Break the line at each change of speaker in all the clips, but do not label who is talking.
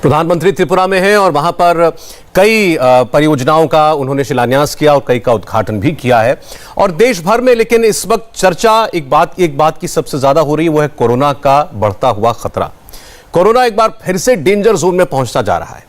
प्रधानमंत्री त्रिपुरा में हैं और वहां पर कई परियोजनाओं का उन्होंने शिलान्यास किया और कई का उद्घाटन भी किया है। और देश भर में लेकिन इस वक्त चर्चा एक बात की सबसे ज्यादा हो रही है, वो है कोरोना का बढ़ता हुआ खतरा। कोरोना एक बार फिर से डेंजर जोन में पहुंचता जा रहा है।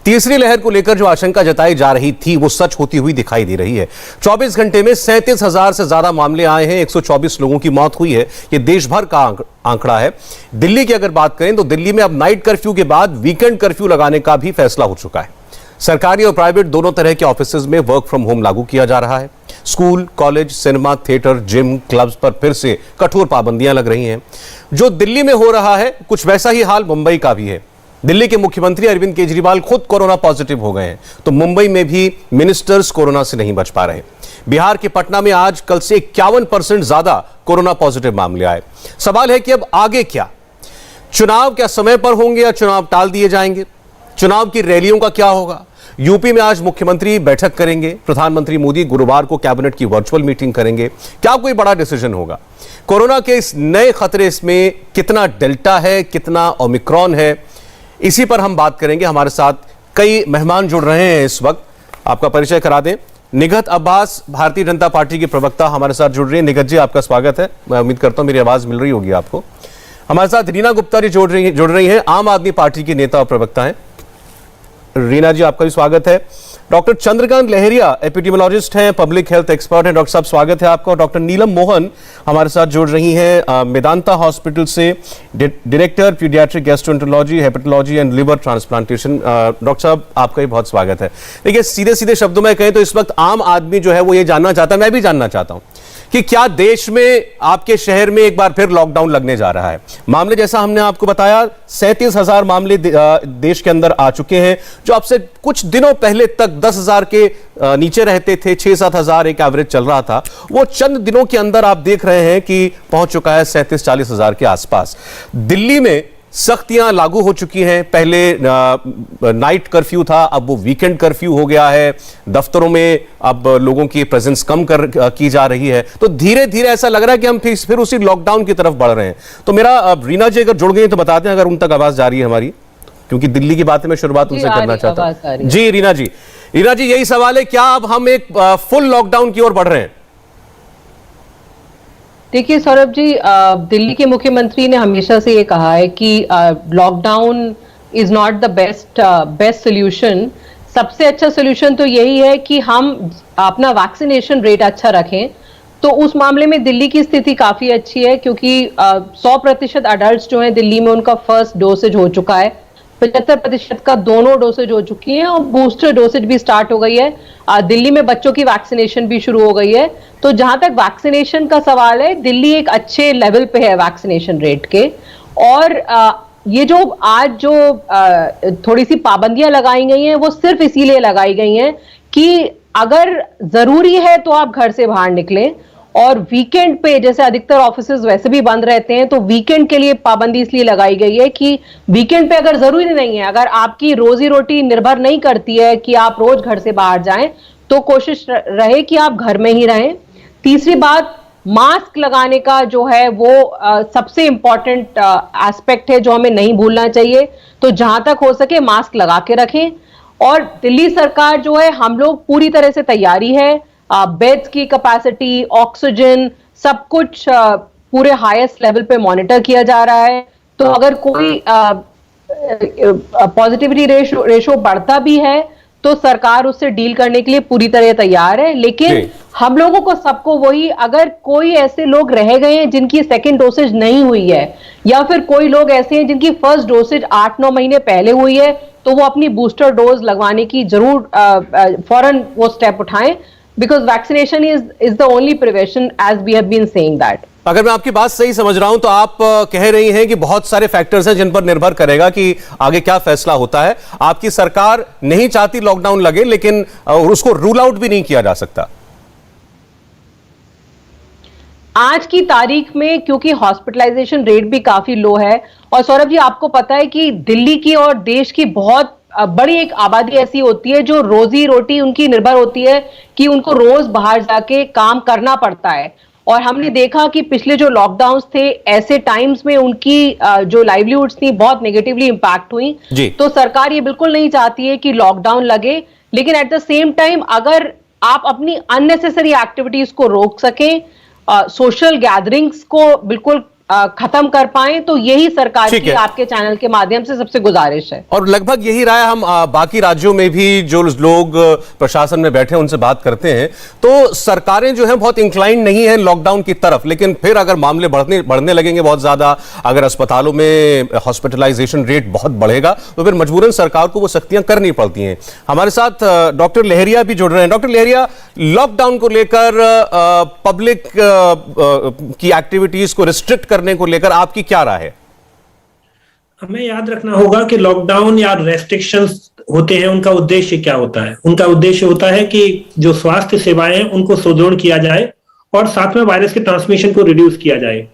तीसरी लहर को लेकर जो आशंका जताई जा रही थी वो सच होती हुई दिखाई दे रही है। 24 घंटे में 37,000 से ज्यादा मामले आए हैं, 124 लोगों की मौत हुई है। ये देश भर का आंकड़ा है। दिल्ली की अगर बात करें तो दिल्ली में अब नाइट कर्फ्यू के बाद वीकेंड कर्फ्यू लगाने का भी फैसला हो चुका है। सरकारी और प्राइवेट दोनों तरह के ऑफिसेज में वर्क फ्रॉम होम लागू किया जा रहा है। School, college, cinema, theatre, gym, clubs पर फिर से कठोर पाबंदियां लग रही हैं। जो दिल्ली में हो रहा है कुछ वैसा ही हाल मुंबई का भी है। दिल्ली के मुख्यमंत्री अरविंद केजरीवाल खुद कोरोना पॉजिटिव हो गए हैं, तो मुंबई में भी मिनिस्टर्स कोरोना से नहीं बच पा रहे। बिहार के पटना में आज कल से 51% ज्यादा कोरोना पॉजिटिव मामले आए। सवाल है कि अब आगे क्या? चुनाव क्या समय पर होंगे या चुनाव टाल दिए जाएंगे? चुनाव की रैलियों का क्या होगा? यूपी में आज मुख्यमंत्री बैठक करेंगे, प्रधानमंत्री मोदी गुरुवार को कैबिनेट की वर्चुअल मीटिंग करेंगे। क्या कोई बड़ा डिसीजन होगा? कोरोना के इस नए खतरे इसमें कितना डेल्टा है, कितना ओमिक्रॉन है, इसी पर हम बात करेंगे। हमारे साथ कई मेहमान जुड़ रहे हैं इस वक्त। आपका परिचय करा दें। निगहत अब्बास भारतीय जनता पार्टी के प्रवक्ता हमारे साथ जुड़ रही है। निगहत जी, आपका स्वागत है। मैं उम्मीद करता हूं मेरी आवाज मिल रही होगी आपको। हमारे साथ रीना गुप्ता जी जुड़ रही हैं, आम आदमी पार्टी की नेता और प्रवक्ता हैं। रीना जी, आपका भी स्वागत है। डॉक्टर चंद्रकांत लहरिया एपिडेमियोलॉजिस्ट हैं, पब्लिक हेल्थ एक्सपर्ट हैं। डॉक्टर साहब, स्वागत है आपका। डॉक्टर नीलम मोहन हमारे साथ जुड़ रही हैं मेदांता हॉस्पिटल से, director paediatric gastroenterology, hepatology and liver transplantation. Doctor साहब, आपका भी बहुत स्वागत है। देखिए, सीधे सीधे शब्दों में कहें तो इस वक्त आम आदमी जो है वो ये जानना चाहता है, मैं भी जानना चाहता हूं कि क्या देश में, आपके शहर में एक बार फिर लॉकडाउन लगने जा रहा है? मामले जैसा हमने आपको बताया 37,000 मामले देश के अंदर आ चुके हैं, जो आपसे कुछ दिनों पहले तक 10,000 के नीचे रहते थे। 6-7 एक एवरेज चल रहा था, वो चंद दिनों के अंदर आप देख रहे हैं कि पहुंच चुका है 37-40,000 के आसपास। दिल्ली में सख्तियां लागू हो चुकी हैं। पहले नाइट कर्फ्यू था, अब वो वीकेंड कर्फ्यू हो गया है। दफ्तरों में अब लोगों की प्रेजेंस कम की जा रही है। तो धीरे धीरे ऐसा लग रहा है कि हम फिर उसी लॉकडाउन की तरफ बढ़ रहे हैं। तो मेरा रीना जी अगर जुड़ गई तो बता दें अगर उन तक आवाज जा रही है हमारी, क्योंकि दिल्ली की बातें मैं शुरुआत उनसे करना चाहता हूं। जी रीना जी, यही सवाल है, क्या अब हम एक फुल लॉकडाउन की ओर बढ़ रहे हैं?
देखिए सौरभ जी, दिल्ली के मुख्यमंत्री ने हमेशा से ये कहा है कि lockdown is not the best solution. सबसे अच्छा सोल्यूशन तो यही है कि हम अपना वैक्सीनेशन रेट अच्छा रखें। तो उस मामले में दिल्ली की स्थिति काफी अच्छी है, क्योंकि 100% अडल्ट जो हैं दिल्ली में उनका फर्स्ट डोसेज हो चुका है, 75% का दोनों डोसेज हो चुकी हैं और बूस्टर डोसेज भी स्टार्ट हो गई है। दिल्ली में बच्चों की वैक्सीनेशन भी शुरू हो गई है। तो जहां तक वैक्सीनेशन का सवाल है, दिल्ली एक अच्छे लेवल पे है वैक्सीनेशन रेट के। और ये जो आज जो थोड़ी सी पाबंदियां लगाई गई हैं, वो सिर्फ इसीलिए लगाई गई हैं कि अगर जरूरी है तो आप घर से बाहर निकलें। और वीकेंड पे, जैसे अधिकतर ऑफिसेज वैसे भी बंद रहते हैं, तो वीकेंड के लिए पाबंदी इसलिए लगाई गई है कि वीकेंड पे अगर जरूरी नहीं है, अगर आपकी रोजी रोटी निर्भर नहीं करती है कि आप रोज घर से बाहर जाएं, तो कोशिश रहे कि आप घर में ही रहें। तीसरी बात, मास्क लगाने का जो है वो सबसे इंपॉर्टेंट एस्पेक्ट है जो हमें नहीं भूलना चाहिए। तो जहां तक हो सके मास्क लगा के रखें। और दिल्ली सरकार जो है, हम लोग पूरी तरह से तैयारी है। बेड्स की कैपेसिटी, ऑक्सीजन, सब कुछ पूरे हाईएस्ट लेवल पे मॉनिटर किया जा रहा है। तो अगर कोई पॉजिटिविटी रेशो बढ़ता भी है तो सरकार उससे डील करने के लिए पूरी तरह तैयार है। लेकिन हम लोगों को, सबको वही, अगर कोई ऐसे लोग रह गए हैं जिनकी सेकंड डोसेज नहीं हुई है, या फिर कोई लोग ऐसे हैं जिनकी फर्स्ट डोसेज 8-9 महीने पहले हुई है, तो वो अपनी बूस्टर डोज लगवाने की जरूर फौरन वो स्टेप उठाएं। Because vaccination is the only prevention, as we have been saying that.
अगर मैं आपकी बात सही समझ रहा हूं तो आप कह रही हैं कि बहुत सारे फैक्टर्स हैं जिन पर निर्भर करेगा कि आगे क्या फैसला होता है। आपकी सरकार नहीं चाहती लॉकडाउन लगे, लेकिन उसको रूल आउट भी नहीं किया जा सकता।
आज की तारीख में क्योंकि हॉस्पिटलाइजेशन रेट भी काफी लो है, और सौरभ जी आपको पता है कि दिल्ली की और देश की बहुत बड़ी एक आबादी ऐसी होती है जो रोजी रोटी उनकी निर्भर होती है कि उनको रोज बाहर जाके काम करना पड़ता है। और हमने देखा कि पिछले जो लॉकडाउन्स थे ऐसे टाइम्स में उनकी जो लाइवलीहुड्स थी बहुत नेगेटिवली इंपैक्ट हुई। तो सरकार ये बिल्कुल नहीं चाहती है कि लॉकडाउन लगे, लेकिन एट द सेम टाइम अगर आप अपनी अननेसेसरी एक्टिविटीज को रोक सकें, सोशल गैदरिंग्स को बिल्कुल खत्म कर पाएं, तो यही सरकार की आपके चैनल के माध्यम से सबसे गुजारिश है।
और लगभग यही राय हम बाकी राज्यों में भी जो लोग प्रशासन में बैठे हैं उनसे बात करते हैं, तो सरकारें जो हैं बहुत इंक्लाइंड नहीं है लॉकडाउन की तरफ, लेकिन फिर अगर मामले बढ़ने लगेंगे बहुत ज्यादा, अगर अस्पतालों में हॉस्पिटलाइजेशन रेट बहुत बढ़ेगा तो फिर मजबूरन सरकार को वो सख्तियां करनी पड़ती हैं। हमारे साथ डॉक्टर लहरिया भी जुड़ रहे हैं। डॉक्टर लहरिया, लॉकडाउन को लेकर पब्लिक की एक्टिविटीज को रिस्ट्रिक्ट करने को लेकर आपकी क्या राय है?
हमें याद रखना होगा कि लॉकडाउन या रेस्ट्रिक्शंस होते हैं, उनका उद्देश्य क्या होता है? उनका उद्देश्य होता है कि जो स्वास्थ्य सेवाएं हैं उनको सुदृढ़ किया जाए और साथ में वायरस के ट्रांसमिशन को रिड्यूस किया जाए।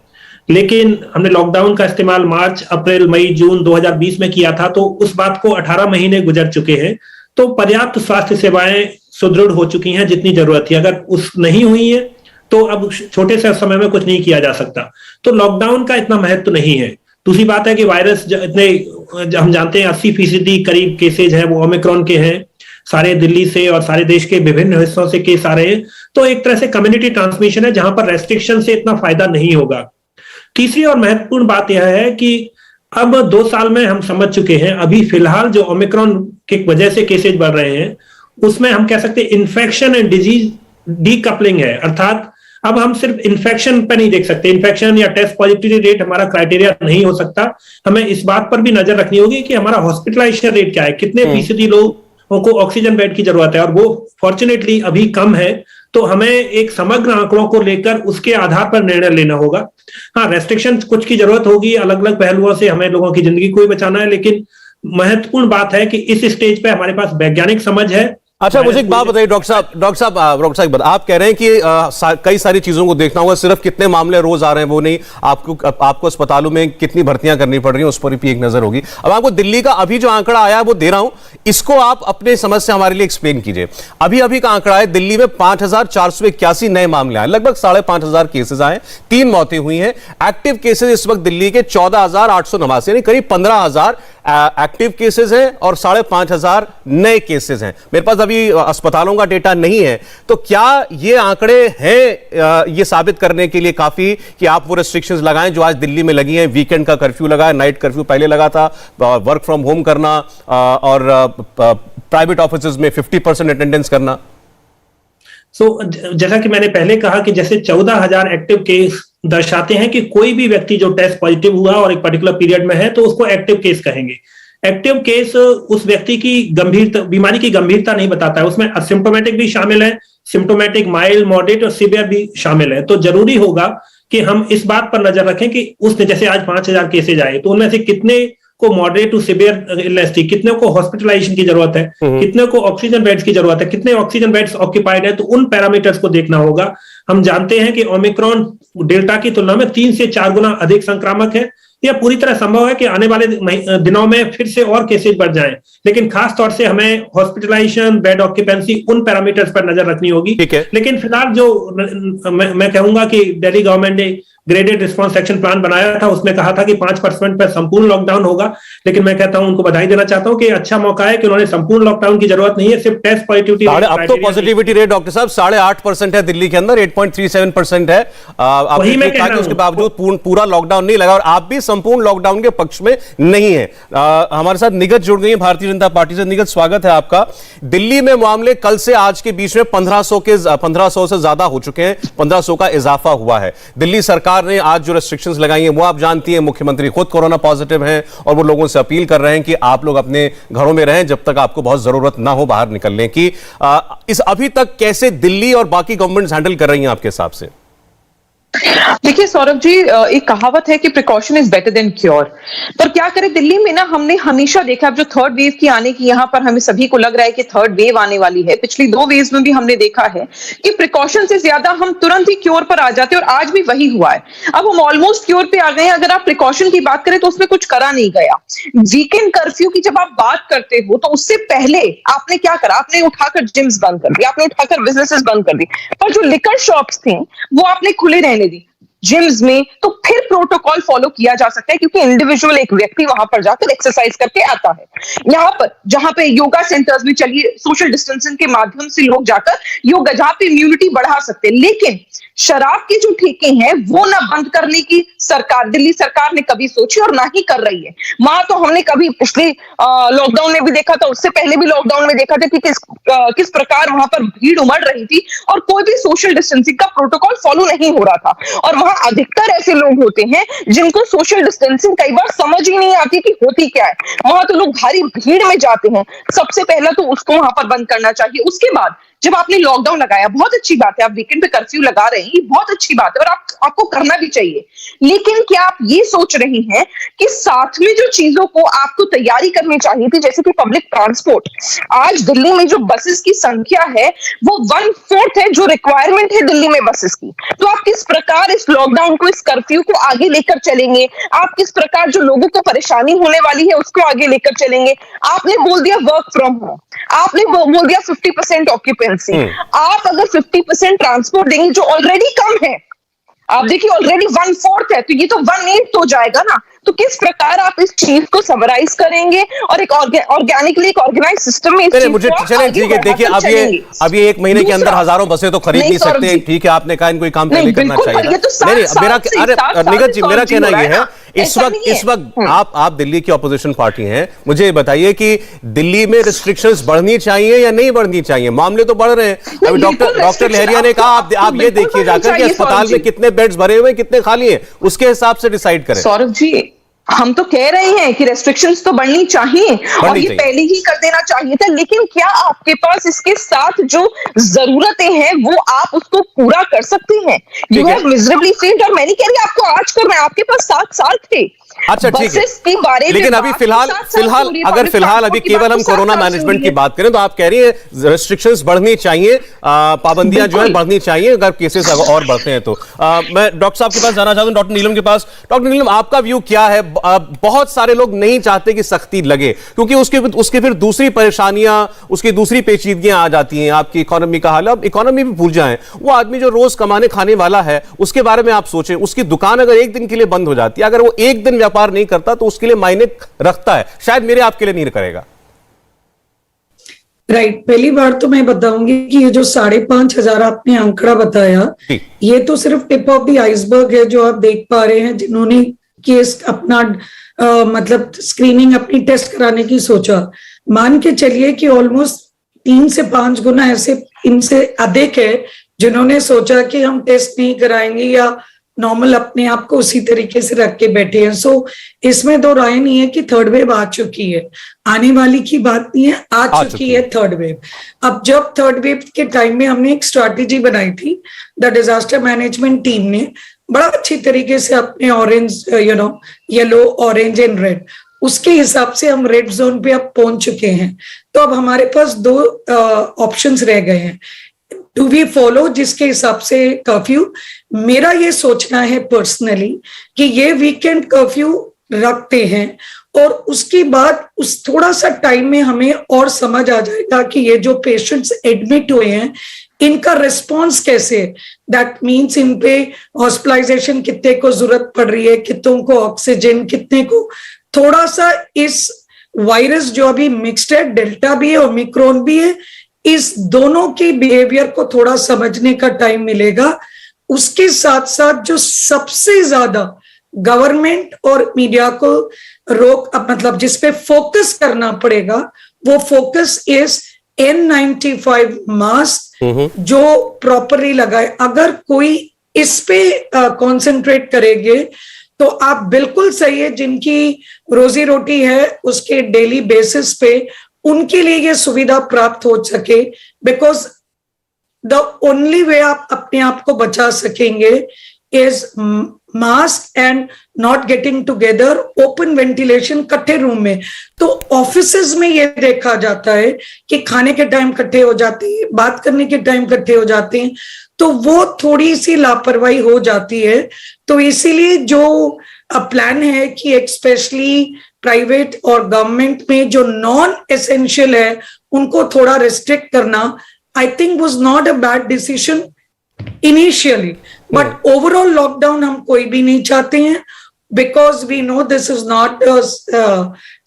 लेकिन हमने लॉकडाउन का इस्तेमाल मार्च, अप्रैल, मई, जून 2020 में किया था, तो उस बात को 18 महीने गुजर चुके हैं, तो पर्याप्त स्वास्थ्य सेवाएं सुदृढ़ हो चुकी हैं जितनी जरूरत थी। अगर उस नहीं हुई है तो अब छोटे से समय में कुछ नहीं किया जा सकता, तो लॉकडाउन का इतना महत्व नहीं है। दूसरी बात है कि वायरस इतने, हम जानते हैं 80% करीब केसेज हैं वो ओमिक्रॉन के हैं, सारे दिल्ली से और सारे देश के विभिन्न हिस्सों से केस आ रहे हैं, तो एक तरह से कम्युनिटी ट्रांसमिशन है जहां पर रेस्ट्रिक्शन से इतना फायदा नहीं होगा। तीसरी और महत्वपूर्ण बात यह है कि अब 2 साल में हम समझ चुके हैं, अभी फिलहाल जो ओमिक्रॉन की वजह से केसेज बढ़ रहे हैं उसमें हम कह सकते हैं इन्फेक्शन एंड डिजीज डीकपलिंग है, अर्थात अब हम सिर्फ इन्फेक्शन पर नहीं देख सकते, इन्फेक्शन या टेस्ट पॉजिटिविटी रेट हमारा क्राइटेरिया नहीं हो सकता। हमें इस बात पर भी नजर रखनी होगी कि हमारा हॉस्पिटलाइजेशन रेट क्या है, कितने फीसदी लोगों को ऑक्सीजन बेड की जरूरत है, और वो फॉर्चुनेटली अभी कम है। तो हमें एक समग्र आंकड़ों को लेकर उसके आधार पर निर्णय लेना होगा। हाँ, रेस्ट्रिक्शन कुछ की जरूरत होगी, अलग अलग पहलुओं से हमें लोगों की जिंदगी को ही बचाना है, लेकिन महत्वपूर्ण बात है कि इस स्टेज पे हमारे पास वैज्ञानिक समझ है।
अच्छा, मुझे एक बात बताइए डॉक्टर साहब, आप कह रहे हैं कि कई सारी चीजों को देखना होगा, सिर्फ कितने मामले रोज आ रहे हैं वो नहीं, आपको अस्पतालों में कितनी भर्तियां करनी पड़ रही हैं उस पर भी एक नजर होगी। अब आपको दिल्ली का अभी जो आंकड़ा आया है वो दे रहा हूं, इसको आप अपने समझ से हमारे लिए एक्सप्लेन कीजिए। अभी का आंकड़ा है, दिल्ली में 5481 नए मामले आए, लगभग 5500 केसेस आए, 3 मौतें हुई हैं। एक्टिव केसेस इस वक्त दिल्ली के 14889, यानी करीब 15000 एक्टिव केसेस हैं और 5500 नए केसेस हैं। मेरे पास अभी अस्पतालों का डेटा नहीं है, तो क्या ये आंकड़े हैं ये साबित करने के लिए काफी कि आप वो रेस्ट्रिक्शंस लगाएं जो आज दिल्ली में लगी हैं? वीकेंड का कर्फ्यू लगा है, नाइट कर्फ्यू पहले लगा था, वर्क फ्रॉम होम करना और प्राइवेट ऑफिसेज में 50% अटेंडेंस करना।
जैसा कि मैंने पहले कहा कि जैसे 14000 एक्टिव केस दर्शाते हैं कि कोई भी व्यक्ति जो टेस्ट पॉजिटिव हुआ और एक पर्टिकुलर पीरियड में है तो उसको एक्टिव केस कहेंगे। एक्टिव केस उस व्यक्ति की गंभीरता, बीमारी की गंभीरता नहीं बताता है, उसमें असिम्प्टोमेटिक भी शामिल है, सिम्प्टोमेटिक, माइल्ड, मॉडरेट और सीवियर भी शामिल है। तो जरूरी होगा कि हम इस बात पर नजर रखें कि उसने, जैसे आज 5000 केसेज आए, तो उनमें से कितने को मॉडरेट टू सीवियर इलनेस थी, कितने को हॉस्पिटलाइजेशन की जरूरत है, कितने को ऑक्सीजन बेड्स की जरूरत है, कितने ऑक्सीजन बेड्स ऑक्यूपाइड है, तो उन पैरामीटर्स को देखना होगा। हम जानते हैं कि ओमिक्रॉन डेल्टा की तुलना में 3 से 4 गुना अधिक संक्रामक है। यह पूरी तरह संभव है कि आने वाले दिनों में फिर से और केसेज बढ़ जाएं, लेकिन खास तौर से हमें हॉस्पिटलाइजेशन, बेड ऑक्यूपेंसी, उन पैरामीटर्स पर नजर रखनी होगी। लेकिन फिलहाल जो मैं कहूंगा कि दिल्ली गवर्नमेंट ने ग्रेडेड रिस्पांस एक्शन प्लान बनाया था, उसमें कहा था कि 5% पर संपूर्ण लॉकडाउन होगा, लेकिन मैं कहता हूं, उनको बधाई देना चाहता हूं कि अच्छा मौका है कि उन्होंने संपूर्ण लॉकडाउन की जरूरत नहीं है, सिर्फ टेस्ट पॉजिटिविटी।
अब तो पॉजिटिविटी रेट डॉक्टर साहब 8.5% है दिल्ली के अंदर, 8.37% है।
वही मैं कह रहा हूं,
उसके बावजूद पूरा लॉकडाउन नहीं लगा और आप भी संपूर्ण लॉकडाउन के पक्ष में नहीं है। हमारे साथ निगत जुड़ गई है भारतीय जनता पार्टी से। निगत, स्वागत है आपका। दिल्ली में मामले कल से आज के बीच में 1500 से ज्यादा हो चुके हैं, 1500 का इजाफा हुआ है। दिल्ली सरकार ने आज जो रेस्ट्रिक्शंस लगाई हैं वो आप जानती हैं, मुख्यमंत्री खुद कोरोना पॉजिटिव हैं और वो लोगों से अपील कर रहे हैं कि आप लोग अपने घरों में रहें जब तक आपको बहुत जरूरत ना हो बाहर निकलने की। इस अभी तक कैसे दिल्ली और बाकी गवर्नमेंट्स हैंडल कर रही हैं आपके हिसाब से?
देखिए सौरभ जी, एक कहावत है कि precaution is better than cure. पर क्या करें, दिल्ली में ना हमने हमेशा देखा, अब जो थर्ड वेव की आने की यहाँ पर हमें सभी को लग रहा है कि थर्ड वेव आने वाली है, पिछली 2 वेव्स में भी हमने देखा है कि प्रिकॉशन से ज्यादा हम तुरंत ही क्योर पर आ जाते हैं, और आज भी वही हुआ है। अब हम ऑलमोस्ट क्योर पे आ गए हैं। अगर आप प्रिकॉशन की बात करें तो उसमें कुछ करा नहीं गया। वीकेंड कर्फ्यू की जब आप बात करते हो तो उससे पहले आपने क्या करा? आपने उठाकर जिम्स बंद कर दिया, आपने उठाकर बिजनेसेस बंद कर दी, पर जो लिकर शॉप्स थी वो आपने खुले रहने दी जिम्स में। तो फिर प्रोटोकॉल फॉलो किया जा सकता है, क्योंकि इंडिविजुअल एक व्यक्ति वहां पर जाकर एक्सरसाइज करके आता है। यहाँ पर जहां पे योगा सेंटर्स में चलिए सोशल डिस्टेंसिंग के माध्यम से लोग जाकर योगा, जहां पे इम्यूनिटी बढ़ा सकते हैं। लेकिन शराब के जो ठेके हैं वो ना बंद करने की सरकार, दिल्ली सरकार ने कभी सोची और ना ही कर रही है। वहां तो हमने कभी पिछले लॉकडाउन में भी देखा था, उससे पहले भी लॉकडाउन में देखा था कि किस प्रकार वहां पर भीड़ उमड़ रही थी और कोई भी सोशल डिस्टेंसिंग का प्रोटोकॉल फॉलो नहीं हो रहा था। और वहां अधिकतर ऐसे लोग होते हैं जिनको सोशल डिस्टेंसिंग कई बार समझ ही नहीं आती कि होती क्या है। वहां तो लोग भारी भीड़ में जाते हैं। सबसे पहला तो उसको वहां पर बंद करना चाहिए। उसके बाद जब आपने लॉकडाउन लगाया, बहुत अच्छी बात है, आप वीकेंड पे कर्फ्यू लगा रहे हैं, ये बहुत अच्छी बात है और आपको करना भी चाहिए। लेकिन क्या आप ये सोच रहे हैं कि साथ में जो चीजों को आपको तैयारी करनी चाहिए थी, जैसे कि पब्लिक ट्रांसपोर्ट। आज दिल्ली में जो बसेस की संख्या है वो 1/4 है जो रिक्वायरमेंट है दिल्ली में बसेस की। तो आप किस प्रकार इस लॉकडाउन को, इस कर्फ्यू को आगे लेकर चलेंगे? आप किस प्रकार जो लोगों को परेशानी होने वाली है उसको आगे लेकर चलेंगे? आपने बोल दिया वर्क फ्रॉम होम, आपने बोल दिया 50% ऑक्यूपेंसी। आप अगर 50% ट्रांसपोर्ट देंगे जो ऑलरेडी कम है, आप देखिए ऑलरेडी 1/4 है, तो ये तो 1/8 हो जाएगा ना। तो किस प्रकार आप इस चीज को समराइज करेंगे और एक ऑर्गेनिकली एक ऑर्गेनाइज सिस्टम में
मुझे चलें, ठीक है, देखिए अब ये 1 महीने के अंदर हजारों बसें तो खरीद नहीं सकते, ठीक है, आपने कहा इनको काम पहले करना चाहिए। निगत जी, मेरा कहना ये है, इस वक्त आप दिल्ली की ऑपोजिशन पार्टी हैं, मुझे बताइए कि दिल्ली में रिस्ट्रिक्शंस बढ़नी चाहिए या नहीं बढ़नी चाहिए? मामले तो बढ़ रहे हैं। अभी डॉक्टर लहरिया ने कहा आप ये देखिए जाकर कि अस्पताल में कितने बेड्स भरे हुए हैं, कितने खाली हैं, उसके हिसाब से डिसाइड करें।
सौरभ जी, हम तो कह रहे हैं कि रेस्ट्रिक्शंस तो बढ़नी चाहिए और ये पहले ही कर देना चाहिए था। लेकिन क्या आपके पास इसके साथ जो जरूरतें हैं वो आप उसको पूरा कर सकते हैं? You have miserably failed. और मैं नहीं कह रही आपको आज करना है, आपके पास 7 साल थे।
अच्छा, ठीक है, लेकिन अभी फिलहाल अभी केवल हम कोरोना मैनेजमेंट की बात करें तो आप कह रही हैं रेस्ट्रिक्शंस बढ़नी चाहिए, पाबंदियां जो है बढ़नी चाहिए अगर केसेस और बढ़ते हैं तो। मैं डॉक्टर साहब के पास जाना चाहता हूं, डॉक्टर नीलम के पास। डॉक्टर नीलम, आपका व्यू क्या है? बहुत सारे लोग नहीं चाहते कि सख्ती लगे, क्योंकि उसके फिर दूसरी परेशानियां, उसकी दूसरी पेचीदगियां आ जाती हैं। आपकी इकोनॉमी का हाल, अब इकोनॉमी भी भूल जाएं, वो आदमी जो रोज कमाने खाने वाला है उसके बारे में आप सोचें। उसकी दुकान अगर एक दिन के लिए बंद हो जाती है, अगर वो एक दिन व्यापार नहीं करता तो उसके लिए मायने रखता है, शायद मेरे आपके लिए नहीं करेगा।
राइट, पहली बार तो मैं बताऊंगी कि ये जो 5,500 आपने आंकड़ा बताया, ये तो सिर्फ टिप ऑफ द आइसबर्ग है जो आप देख पा रहे हैं जिन्होंने केस अपना मतलब स्क्रीनिंग अपनी टेस्ट कराने की सोचा। मान के चलिए कि ऑलमोस्ट 3 से 5 गुना ऐसे इनसे अधिक है जिन्होंने सोचा कि हम टेस्ट नहीं कराएंगे या नॉर्मल अपने आप को उसी तरीके से रख के बैठे हैं। सो इसमें दो राय नहीं है कि थर्ड वेव आ चुकी है, आने वाली की बात नहीं है, आ चुकी है थर्ड वेव। अब जब थर्ड वेव के टाइम में हमने एक स्ट्रैटेजी बनाई थी, द डिजास्टर मैनेजमेंट टीम ने बड़ा अच्छी तरीके से अपने orange yellow, orange and red, उसके हिसाब से हम रेड जोन पे अब पहुंच चुके हैं। तो अब हमारे पास 2 ऑप्शंस रह गए हैं, टू वी फॉलो जिसके हिसाब से कर्फ्यू। मेरा ये सोचना है पर्सनली कि ये वीकेंड कर्फ्यू रखते हैं और उसके बाद उस थोड़ा सा टाइम में हमें और समझ आ जाएगा कि ये जो पेशेंट्स एडमिट हुए हैं इनका रिस्पॉन्स कैसे है। दैट मीन्स इन पे हॉस्पिटलाइजेशन कितने को जरूरत पड़ रही है, कितनों को ऑक्सीजन, कितने को थोड़ा सा इस वायरस जो अभी मिक्स्ड है, डेल्टा भी है ओमिक्रॉन भी है, इस दोनों के बिहेवियर को थोड़ा समझने का टाइम मिलेगा। उसके साथ साथ जो सबसे ज्यादा गवर्नमेंट और मीडिया को मतलब जिस पे फोकस करना पड़ेगा वो फोकस इज N95 मास्क जो प्रॉपरली लगाए। अगर कोई इस पे कंसंट्रेट करेंगे तो आप बिल्कुल सही है, जिनकी रोजी रोटी है उसके डेली बेसिस पे उनके लिए ये सुविधा प्राप्त हो सके, बिकॉज द ओनली वे आप अपने आप को बचा सकेंगे is mask and not getting together, open ventilation, कट्ठे रूम में। तो ऑफिसेज में ये देखा जाता है कि खाने के टाइम इकट्ठे हो जाते हैं, बात करने के टाइम इकट्ठे हो जाते हैं, तो वो थोड़ी सी लापरवाही हो जाती है। तो इसीलिए जो प्लान है कि एक्सपेशली प्राइवेट और गवर्नमेंट में जो नॉन एसेंशियल है उनको थोड़ा रिस्ट्रिक्ट करना, I think was not a bad decision initially, but overall lockdown हम कोई भी नहीं चाहते हैं, because we know this is not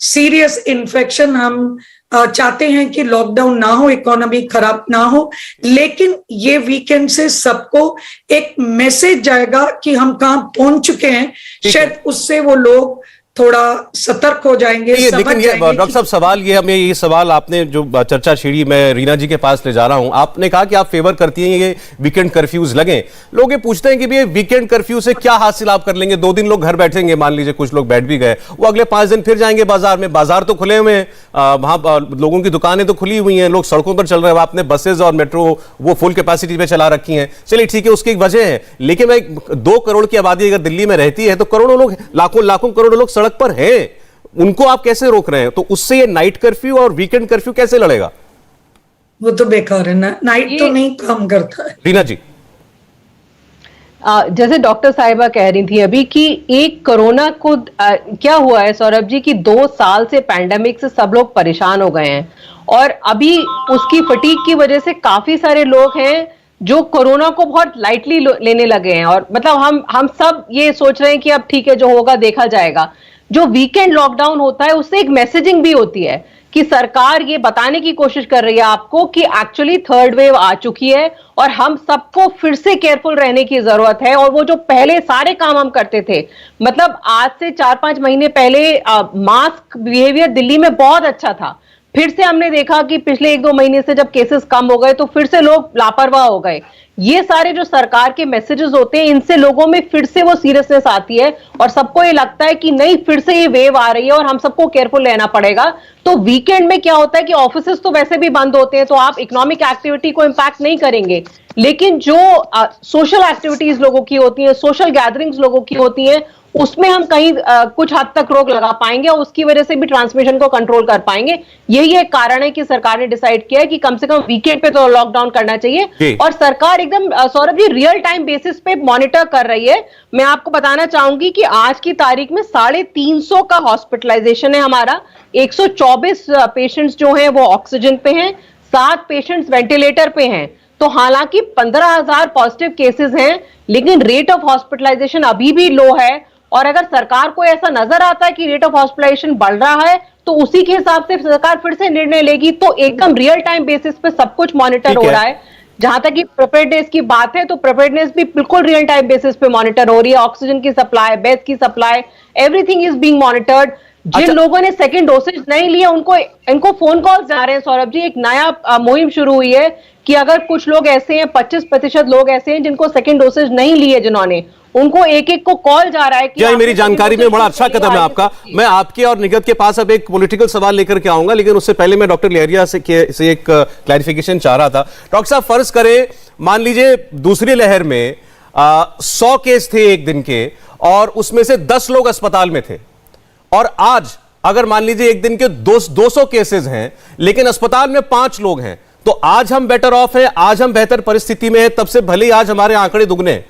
serious infection. हम चाहते हैं कि लॉकडाउन ना हो, इकोनॉमी खराब ना हो, लेकिन ये वीकेंड से सबको एक मैसेज जाएगा कि हम कहाँ पहुंच चुके हैं, शायद उससे वो लोग थोड़ा सतर्क हो जाएंगे।
लेकिन ये डॉक्टर साहब सवाल ये, हमें ये सवाल आपने जो चर्चा छेड़ी, मैं रीना जी के पास ले जा रहा हूं। आपने कहा कि आप फेवर करती हैं ये वीकेंड कर्फ्यूज लगे। लोग ये पूछते हैं कि ये वीकेंड कर्फ्यू से क्या हासिल आप कर लेंगे? 2 दिन लोग घर बैठेंगे, मान लीजिए कुछ लोग बैठ भी गए, वो अगले 5 दिन फिर जाएंगे बाजार में। बाजार तो खुले हुए हैं, वहां लोगों की दुकानें तो खुली हुई हैं, लोग सड़कों पर चल रहे हैं। आपने बसेज और मेट्रो वो फुल कैपेसिटी पे चला रखी हैं, चलिए ठीक है, उसकी एक वजह है। लेकिन 2 करोड़ की आबादी अगर दिल्ली में रहती है तो करोड़ों लोग, लाखों करोड़ों लोग सड़क पर हैं, उनको आप कैसे रोक रहे हैं? तो उससे ये नाइट कर्फ्यू और वीकेंड कर्फ्यू कैसे लड़ेगा?
वो तो बेकार है ना, नाइट तो नहीं काम करता है।
रीना जी,
जैसे डॉक्टर साहिबा कह रही थी अभी कि एक कोरोना को क्या हुआ है सौरभ जी कि 2 साल से पैंडेमिक से सब लोग परेशान हो गए हैं, और अभी उसकी फटीक की वजह से काफी सारे लोग हैं जो कोरोना को बहुत लाइटली लेने लगे हैं, और मतलब हम सब ये सोच रहे हैं कि अब ठीक है, जो होगा देखा जाएगा। जो वीकेंड लॉकडाउन होता है उससे एक मैसेजिंग भी होती है कि सरकार ये बताने की कोशिश कर रही है आपको कि एक्चुअली 3rd वेव आ चुकी है और हम सबको फिर से केयरफुल रहने की जरूरत है। और वो जो पहले सारे काम हम करते थे, मतलब आज से 4-5 महीने पहले मास्क बिहेवियर दिल्ली में बहुत अच्छा था, फिर से हमने देखा कि पिछले 1-2 महीने से जब केसेस कम हो गए तो फिर से लोग लापरवाह हो गए। ये सारे जो सरकार के मैसेजेस होते हैं, इनसे लोगों में फिर से वो सीरियसनेस आती है और सबको ये लगता है कि नहीं, फिर से ये वेव आ रही है और हम सबको केयरफुल रहना पड़ेगा। तो वीकेंड में क्या होता है कि ऑफिसेस तो वैसे भी बंद होते हैं, तो आप इकोनॉमिक एक्टिविटी को इंपैक्ट नहीं करेंगे, लेकिन जो सोशल एक्टिविटीज लोगों की होती है, सोशल गैदरिंग्स लोगों की होती है, उसमें हम कहीं कुछ हद तक रोक लगा पाएंगे और उसकी वजह से भी ट्रांसमिशन को कंट्रोल कर पाएंगे। यही एक कारण है कि सरकार ने डिसाइड किया है कि कम से कम वीकेंड पे तो लॉकडाउन करना चाहिए, और सरकार एकदम Saurabh ji real time basis पे मॉनिटर कर रही है। मैं आपको बताना चाहूंगी कि आज की तारीख में 350 का हॉस्पिटलाइजेशन है हमारा, 124 पेशेंट्स जो हैं वो ऑक्सीजन पे हैं, 7 पेशेंट्स वेंटिलेटर पे हैं। तो हालांकि 15,000 पॉजिटिव केसेस हैं, लेकिन रेट ऑफ हॉस्पिटलाइजेशन अभी भी लो है। और अगर सरकार को ऐसा नजर आता है कि रेट ऑफ हॉस्पिटलाइजेशन बढ़ रहा है तो उसी के हिसाब से सरकार फिर से निर्णय लेगी। तो एकदम रियल टाइम बेसिस पे सब कुछ मॉनिटर हो रहा है। जहां तक कि प्रिपेयर्डनेस की बात है तो प्रिपेयर्डनेस भी बिल्कुल रियल टाइम बेसिस पे मॉनिटर हो रही है। ऑक्सीजन की सप्लाई, बेड की supply, everything is being monitored. जिन लोगों ने सेकंड डोसेज नहीं लिए इनको फोन कॉल जा रहे हैं सौरभ जी। एक नया मुहिम शुरू हुई है कि अगर कुछ लोग ऐसे हैं, 25% लोग ऐसे हैं जिनको सेकंड डोसेज नहीं लिए, जिन्होंने, उनको एक को कॉल जा रहा है कि
मेरी जानकारी में बड़ा अच्छा कदम है आपका। मैं आपके और निगत के पास अब एक पॉलिटिकल सवाल लेकर के आऊंगा, लेकिन उससे पहले मैं डॉक्टर लेहरिया से एक क्लैरिफिकेशन चाह रहा था। डॉक्टर साहब, फर्ज करें मान लीजिए दूसरी लहर में 100 केस थे एक दिन के और उसमें से 10 लोग अस्पताल में थे, और आज अगर मान लीजिए एक दिन के 200 केसेस हैं लेकिन अस्पताल में 5 लोग हैं, तो आज हम बेटर ऑफ हैं, आज हम बेहतर परिस्थिति में हैं, तब से भले ही आज हमारे आंकड़े दुगने हैं।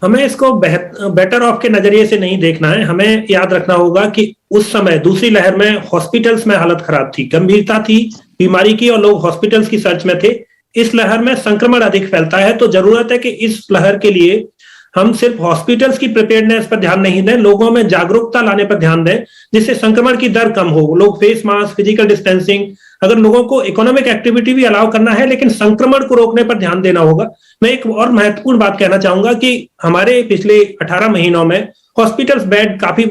हमें इसको बेटर ऑफ के नजरिए से नहीं देखना है। हमें याद रखना होगा कि उस समय दूसरी लहर में हॉस्पिटल्स में हालत खराब थी, गंभीरता थी बीमारी की और लोग हॉस्पिटल्स की सर्च में थे। इस लहर में संक्रमण अधिक फैलता है, तो जरूरत है कि इस लहर के लिए हम सिर्फ हॉस्पिटल्स की प्रिपेयर्डनेस पर ध्यान नहीं दें, लोगों में जागरूकता लाने पर ध्यान दें, जिससे संक्रमण की दर कम हो। लोग फेस मास्क, फिजिकल डिस्टेंसिंग, अगर लोगों को इकोनॉमिक एक्टिविटी भी अलाउ करना है, लेकिन संक्रमण को रोकने पर ध्यान देना होगा। मैं एक और महत्वपूर्ण बात कहना चाहूंगा कि हमारे पिछले 18 महीनों में हॉस्पिटल्स बेड काफी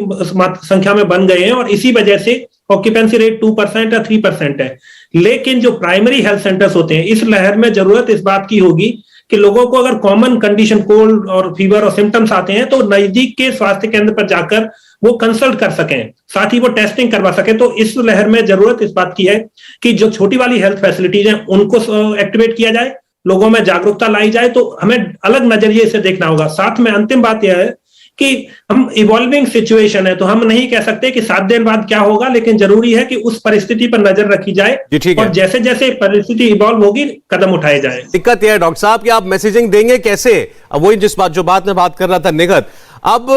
संख्या में बन गए हैं और इसी वजह से ऑक्यूपेंसी रेट 2% या 3% है। लेकिन जो प्राइमरी हेल्थ सेंटर्स होते हैं, इस लहर में जरूरत इस बात की होगी कि लोगों को अगर कॉमन कंडीशन, कोल्ड और फीवर और सिम्टम्स आते हैं तो नजदीक के स्वास्थ्य केंद्र पर जाकर वो कंसल्ट कर सकें, साथ ही वो टेस्टिंग करवा सकें। तो इस लहर में जरूरत इस बात की है कि जो छोटी वाली हेल्थ फैसिलिटीज हैं उनको एक्टिवेट किया जाए, लोगों में जागरूकता लाई जाए, तो हमें अलग नजरिए से देखना होगा। साथ में अंतिम बात यह है कि हम इवॉल्विंग सिचुएशन है, तो हम नहीं कह सकते कि 7 दिन बाद क्या होगा, लेकिन जरूरी है कि उस परिस्थिति पर नजर रखी जाए और जैसे जैसे परिस्थिति इवॉल्व होगी कदम उठाए जाए।
दिक्कत यह है डॉक्टर साहब कि आप मैसेजिंग देंगे कैसे? अब वही जो बात में बात कर रहा था निगत, अब